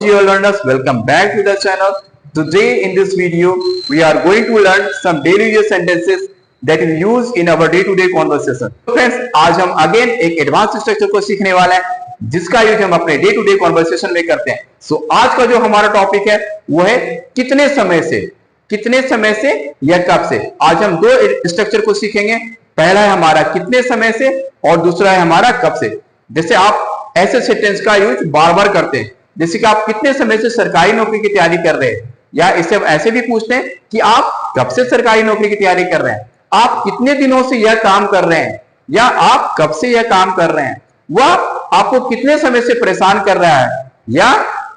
Dear learners, welcome back to the channel. Today in this video, we are going to learn some daily use sentences that we use in our day-to-day conversation. So friends, आज हम again एक advance structure को सीखने वाले हैं जिसका use हम अपने डे टू डे कॉन्वर्सेशन में करते हैं. सो आज का जो हमारा टॉपिक है वो है कितने समय से या कब से. आज हम दो स्ट्रक्चर को सीखेंगे. पहला है हमारा कितने समय से और दूसरा है हमारा कब से. जैसे आप ऐसे सेंटेंस का यूज बार बार करते हैं, जैसे कि आप कितने समय से सरकारी नौकरी की तैयारी कर रहे हैं, या इसे ऐसे भी पूछते हैं कि आप कब से सरकारी नौकरी की तैयारी कर रहे हैं, आप कितने दिनों से यह काम कर रहे हैं, या आप कब से यह काम कर रहे हैं, वह आपको कितने समय से परेशान कर रहा है, या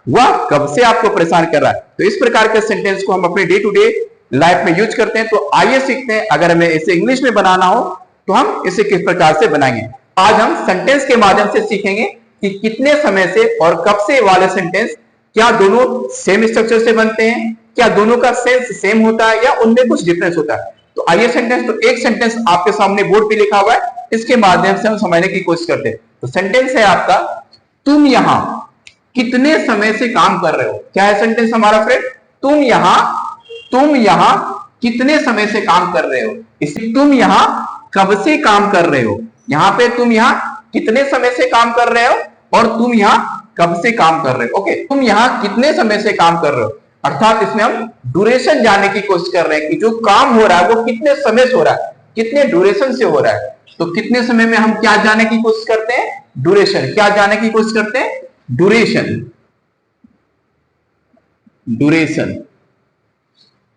वह कब से आपको परेशान कर रहा है. तो इस प्रकार के सेंटेंस को हम अपने डे टू डे लाइफ में यूज करते हैं. तो आइए सीखते हैं. अगर हमें इसे इंग्लिश में बनाना हो तो हम इसे किस प्रकार से बनाएंगे. आज हम सेंटेंस के माध्यम से सीखेंगे कि कितने समय से और कब से वाले सेंटेंस क्या दोनों सेम स्ट्रक्चर से बनते हैं, क्या दोनों का सेंस सेम होता है या उनमें कुछ डिफरेंस होता है. तो आइए सेंटेंस. तो एक सेंटेंस आपके सामने बोर्ड पे लिखा हुआ है, इसके माध्यम से हम समझने की कोशिश करते हैं. तो सेंटेंस है आपका, तुम यहां कितने समय से काम कर रहे हो. क्या है सेंटेंस हमारा फ्रेंड? तुम यहां कितने समय से काम कर रहे हो. इसलिए तुम यहां कब से काम कर रहे हो. यहां पे तुम यहां कितने समय से काम कर रहे हो और तुम यहां कब से काम कर रहे हो. ओके, तुम यहां कितने समय से काम कर रहे हो, अर्थात इसमें हम ड्यूरेशन जानने की कोशिश कर रहे हैं कि जो काम हो रहा है वो कितने समय से हो रहा है, कितने ड्यूरेशन से हो रहा है. तो कितने समय में हम क्या जानने की कोशिश करते हैं? ड्यूरेशन. क्या जानने की कोशिश करते हैं? ड्यूरेशन.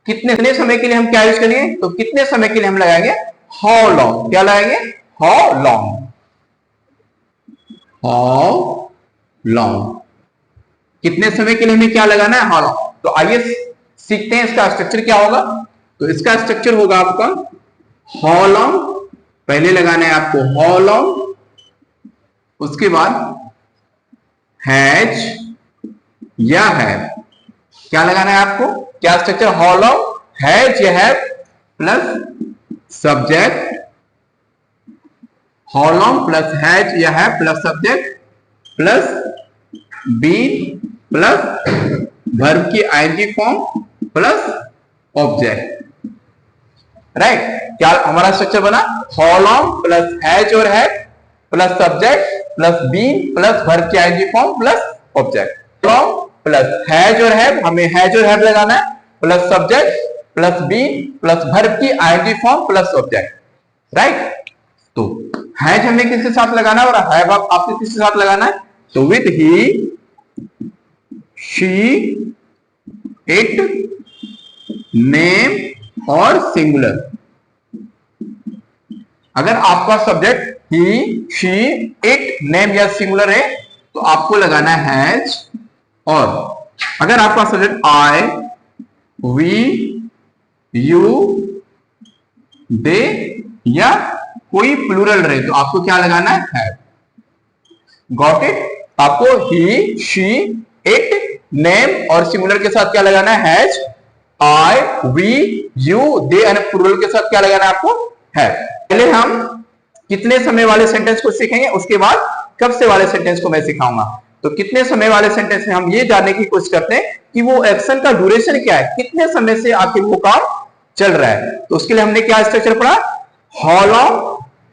कितने समय के लिए हम क्या यूज करेंगे? तो कितने समय के लिए हम लगाएंगे हाउ लॉन्ग. क्या लगाएंगे? How long. कितने समय के लिए हमें क्या लगाना है? How long. तो आइए सीखते हैं इसका स्ट्रक्चर क्या होगा. तो इसका स्ट्रक्चर होगा आपका हाउ लॉन्ग. पहले लगाना है आपको हाउ लॉन्ग, उसके बाद हैज या हैव. क्या लगाना है आपको? क्या स्ट्रक्चर? हाउ लॉन्ग, हैज या have plus subject. How long plus has या have plus subject plus been plus verb की ING form plus object. Right. क्या हमारा स्ट्रक्चर बना? हाउ लॉन्ग प्लस हैज और have plus subject plus been plus verb की ING form plus object. Long plus has और have, हमें has और have लगाना है, plus subject plus been plus verb की ING form plus object. Right. तो has हमें किसके साथ लगाना है और हैव आपको किसके साथ लगाना है? तो with he, she, it, name और सिंगुलर. अगर आपका subject he, she, it, name या सिंगुलर है तो आपको लगाना है हैज. और अगर आपका subject I, we, you, they या कोई प्लूरल रहे तो आपको क्या लगाना है? हैव. Got it. आपको ही, शी, इट, नेम और सिंगुलर के साथ क्या लगाना है? Has. I, we, you, they and plural के साथ क्या लगाना है आपको? हैव. पहले हम कितने समय वाले सेंटेंस को सीखेंगे, उसके बाद कब से वाले सेंटेंस को मैं सिखाऊंगा. तो कितने समय वाले सेंटेंस में हम ये जानने की कोशिश करते हैं कि वो एक्शन का ड्यूरेशन क्या है, कितने समय से आखिर वो काम चल रहा है. तो उसके लिए हमने क्या स्ट्रक्चर पढ़ा? हाउ लॉन्ग,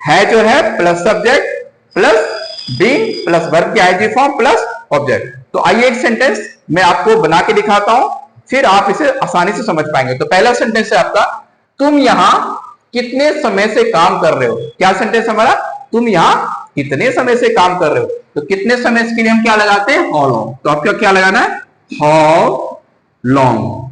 हैज और have plus subject plus been plus verb की आईएनजी फॉर्म प्लस ऑब्जेक्ट. तो आइए एक सेंटेंस मैं आपको बना के दिखाता हूं, फिर आप इसे आसानी से समझ पाएंगे. तो पहला सेंटेंस है आपका, तुम यहां कितने समय से काम कर रहे हो. क्या सेंटेंस हमारा? तुम यहां कितने समय से काम कर रहे हो. तो कितने समय के लिए हम क्या लगाते हैं? How long. तो आपको क्या लगाना है? How long.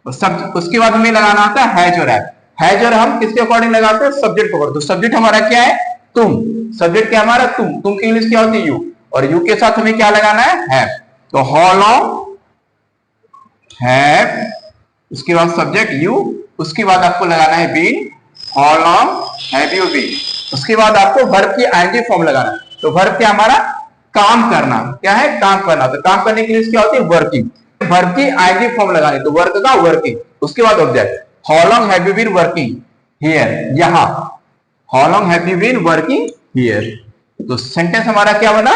उसके बाद हमें लगाना होता है हैज और हैव. हैज और हम किसके अकॉर्डिंग लगाते हैं? सब्जेक्ट को. तो सब्जेक्ट हमारा क्या है? तुम. सब्जेक्ट क्या हमारा? तुम की इंग्लिश क्या होती है? यू. और यू के साथ हमें क्या लगाना है? हैव. तो हाउ लॉन्ग, हैव, उसके बाद सब्जेक्ट यू, उसके बाद आपको लगाना है been. How long have you been. उसके बाद आपको वर्ब की आईएनजी फॉर्म लगाना है. तो वर्ब क्या हमारा? काम करना. क्या है? काम करना. तो काम करने के लिए क्या होती है? वर्किंग. वर्ब की आईएनजी फॉर्म लगानी. तो वर्क का वर्किंग. उसके बाद object. How long have you been working here. यहां how long have you been working here. तो सेंटेंस हमारा क्या बना?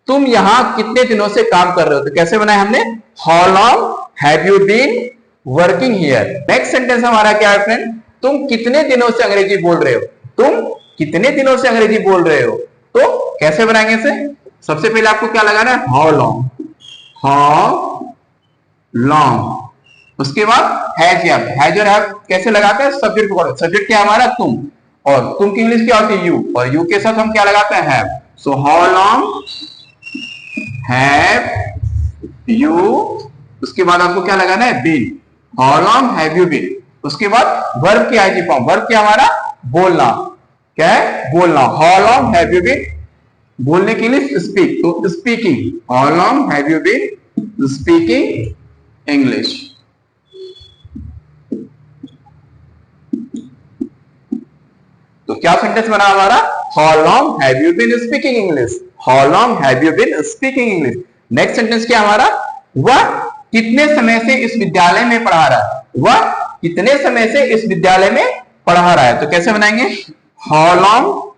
तुम यहां कितने दिनों से काम कर रहे हो। तो कैसे बनाया हमने, how long have you been working here. Next sentence हमारा क्या है फ्रेंड, तुम कितने दिनों से अंग्रेजी बोल रहे हो। तुम कितने दिनों से अंग्रेजी बोल रहे हो, तो कैसे बनाएंगे इसे। सबसे पहले आपको क्या लगाना है, हाउ लॉन्ग, हाउ लॉन्ग। उसके बाद हैज और हैव कैसे लगाते हैं, सब्जेक्ट पकड़ो। सब्जेक्ट क्या हमारा, तुम, और तुम की इंग्लिश क्या होती है, यू, और यू के साथ हम क्या लगाते हैं, have. So how long have you, उसके बाद आपको क्या लगाना है, been. How long have you been. उसके बाद वर्ब की आईजी फॉर्म, वर्ब क्या हमारा, बोलना, क्या है, बोलना। How long have you been, बोलने के लिए स्पीक, तो speaking. How long have you been speaking English. तो क्या सेंटेंस बना हमारा, how long have you been speaking English, how long have you been speaking English. Next sentence क्या हमारा, वह कितने समय से इस विद्यालय में पढ़ा रहा है, वह कितने समय से इस विद्यालय में पढ़ा रहा है। तो कैसे बनाएंगे, हाउ लॉन्ग,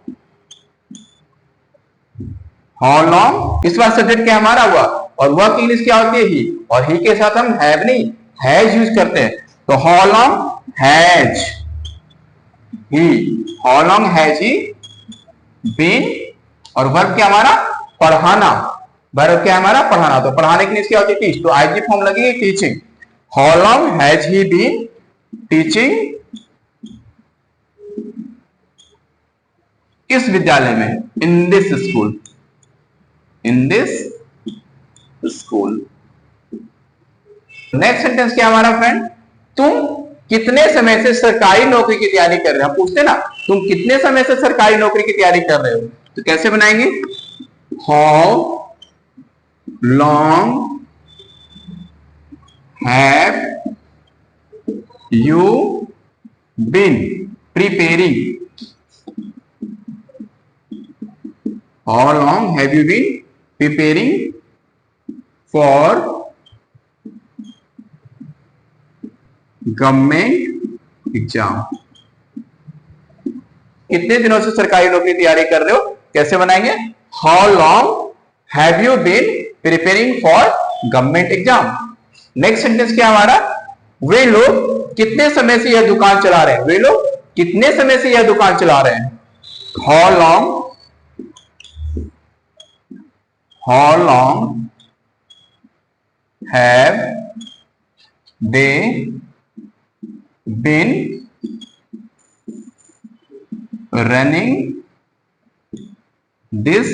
हाउ लॉन्ग, इस बार सब्जेक्ट क्या हमारा, वह, और वह की इंग्लिश क्या होती है, ही, और ही के साथ हम हैव नहीं हैज यूज करते हैं। तो how long has he, how long has he been, और वर्ब क्या हमारा, पढ़ाना, वर्ब क्या हमारा, पढ़ाना। तो पढ़ाने के लिए क्या होती है, टीच, तो आईजी फॉर्म लगेगी teaching. How long has he been teaching इस विद्यालय में, in this school, in this school. Next sentence क्या हमारा फ्रेंड, तुम कितने समय से सरकारी नौकरी की तैयारी कर रहे हो। हम पूछते ना, तुम कितने समय से सरकारी नौकरी की तैयारी कर रहे हो। तो कैसे बनाएंगे, how long have you been preparing, how long have you been preparing for government exam. कितने दिनों से सरकारी नौकरी की तैयारी कर रहे हो, कैसे बनाएंगे, how long have you been preparing for government exam. Next sentence क्या हमारा, वे लोग कितने समय से यह दुकान चला रहे हैं, वे लोग कितने समय से यह दुकान चला रहे हैं। How long have they been running this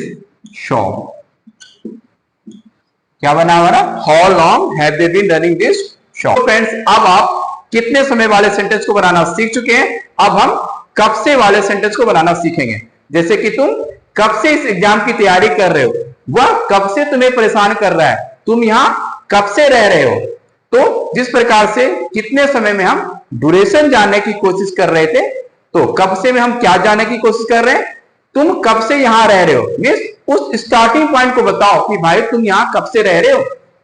shop. क्या बना हमारा, how long have they been running this shop. Friends, अब आप कितने समय वाले सेंटेंस को बनाना सीख चुके हैं, अब हम कब से वाले सेंटेंस को बनाना सीखेंगे। जैसे कि तुम कब से इस एग्जाम की तैयारी कर रहे हो, वह कब से तुम्हें परेशान कर रहा है, तुम यहां कब से रह रहे हो। तो जिस प्रकार से कितने समय में हम ड्यूरेशन जानने की कोशिश कर रहे थे, तो कब से में हम क्या जानने की कोशिश कर रहे हैं, तुम कब से यहां रह रहे हो, मींस उस स्टार्टिंग पॉइंट को बताओ कि भाई तुम यहां कब से रह रहे हो,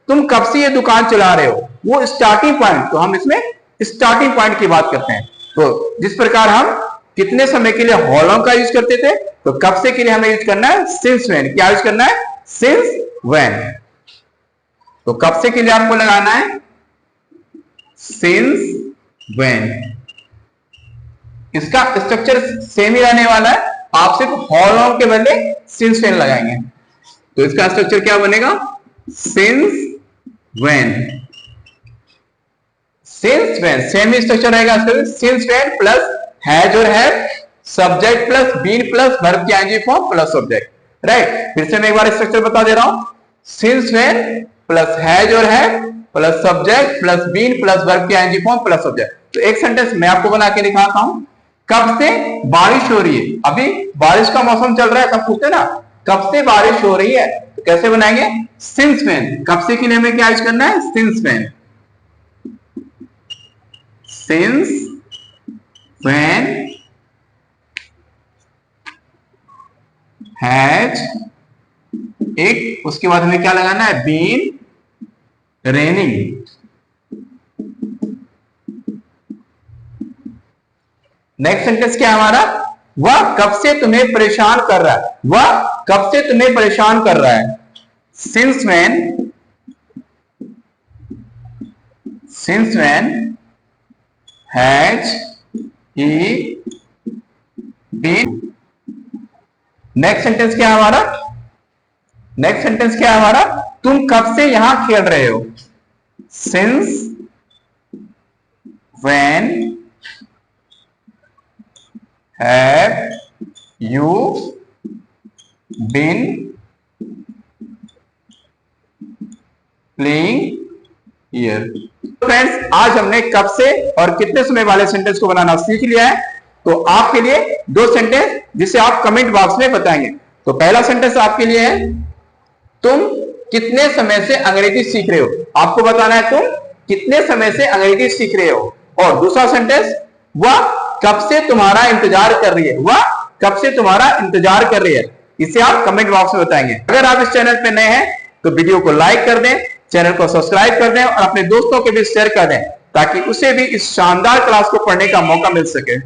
तुम कब से ये दुकान चला रहे हो, वो स्टार्टिंग पॉइंट। तो हम इसमें स्टार्टिंग पॉइंट की बात करते हैं। तो जिस प्रकार हम कितने समय के लिए हाउ लॉन्ग का यूज करते थे, तो कब से के लिए हमें यूज करना है सिंस व्हेन। क्या यूज करना है, सिंस व्हेन। तो कब से के लिए आपको लगाना है सिंस व्हेन। इसका स्ट्रक्चर सेम ही रहने वाला है, आप सिर्फ हाउ लॉन्ग के बदले सिंस व्हेन लगाएंगे। तो इसका स्ट्रक्चर क्या बनेगा, since when, since when, same ही स्ट्रक्चर रहेगा। सिंस व्हेन प्लस हैज और have, subject plus been plus verb की ING form plus subject, right. फिर से मैं एक बार स्ट्रक्चर बता दे रहा हूं, सिंस व्हेन प्लस हैज और have plus subject plus been plus verb की आईएनजी फॉर्म प्लस सब्जेक्ट। तो एक सेंटेंस मैं आपको बना के दिखाता हूं, कब से बारिश हो रही है, अभी बारिश का मौसम चल रहा है, तब पूछते ना कब से बारिश हो रही है, तो कैसे बनाएंगे, सिंस व्हेन। कब से के लिए हमें क्या यूज करना है, since when, since when has it, उसके बाद हमें क्या लगाना है, बीन रेनिंग। नेक्स्ट सेंटेंस क्या है हमारा, वह कब से तुम्हें परेशान कर रहा है, वह कब से तुम्हें परेशान कर रहा है। since when has he been। Next sentence क्या है हमारा? नेक्स्ट सेंटेंस क्या है हमारा? तुम कब से यहां खेल रहे हो? Since when have you been playing here। Friends, आज हमने कब से और कितने समय वाले सेंटेंस को बनाना सीख लिया है। तो आपके लिए दो सेंटेंस जिसे आप कमेंट बॉक्स में बताएंगे। तो पहला सेंटेंस आपके लिए है, तुम कितने समय से अंग्रेजी सीख रहे हो। आपको बताना है तुम कितने समय से अंग्रेजी सीख रहे हो। और दूसरा सेंटेंस, वह कब से तुम्हारा इंतजार कर रही है। वह कब से तुम्हारा इंतजार कर रही है। इसे आप कमेंट बॉक्स में बताएंगे। अगर आप इस चैनल पे नए हैं तो वीडियो को लाइक कर दें, चैनल को सब्सक्राइब कर दें और अपने दोस्तों के बीच शेयर कर दें, ताकि उसे भी इस शानदार क्लास को पढ़ने का मौका मिल सके।